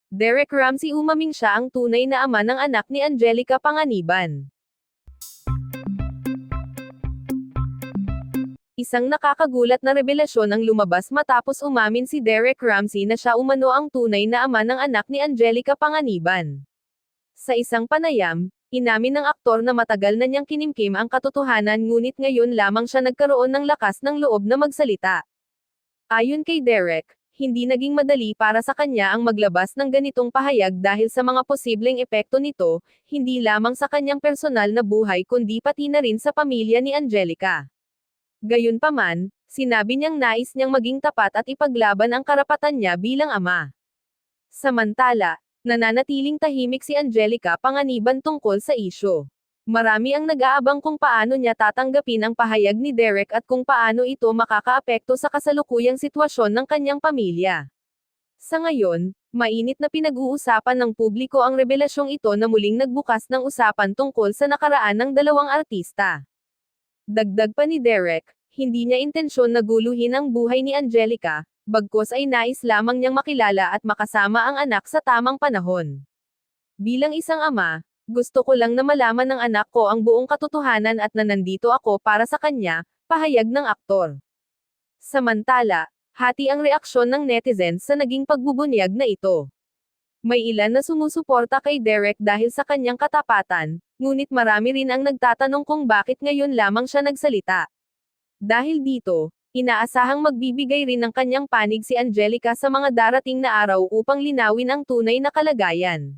Derek Ramsey umaming siya ang tunay na ama ng anak ni Angelica Panganiban. Isang nakakagulat na revelasyon ang lumabas matapos umamin si Derek Ramsey na siya umano ang tunay na ama ng anak ni Angelica Panganiban. Sa isang panayam, inamin ng aktor na matagal na niyang kinimkim ang katotohanan ngunit ngayon lamang siya nagkaroon ng lakas ng loob na magsalita. Ayon kay Derek, hindi naging madali para sa kanya ang maglabas ng ganitong pahayag dahil sa mga posibleng epekto nito, hindi lamang sa kanyang personal na buhay kundi pati na rin sa pamilya ni Angelica. Gayunpaman, sinabi niyang nais niyang maging tapat at ipaglaban ang karapatan niya bilang ama. Samantala, nananatiling tahimik si Angelica Panganiban tungkol sa isyu. Marami ang nag-aabang kung paano niya tatanggapin ang pahayag ni Derek at kung paano ito makakaapekto sa kasalukuyang sitwasyon ng kanyang pamilya. Sa ngayon, mainit na pinag-uusapan ng publiko ang revelasyong ito na muling nagbukas ng usapan tungkol sa nakaraan ng dalawang artista. Dagdag pa ni Derek, hindi niya intensyon na guluhin ang buhay ni Angelica, bagkus ay nais lamang niyang makilala at makasama ang anak sa tamang panahon. Bilang isang ama, gusto ko lang na malaman ng anak ko ang buong katotohanan at na nandito ako para sa kanya, pahayag ng aktor. Samantala, hati ang reaksyon ng netizens sa naging pagbubunyag na ito. May ilan na sumusuporta kay Derek dahil sa kanyang katapatan, ngunit marami rin ang nagtatanong kung bakit ngayon lamang siya nagsalita. Dahil dito, inaasahang magbibigay rin ng kanyang panig si Angelica sa mga darating na araw upang linawin ang tunay na kalagayan.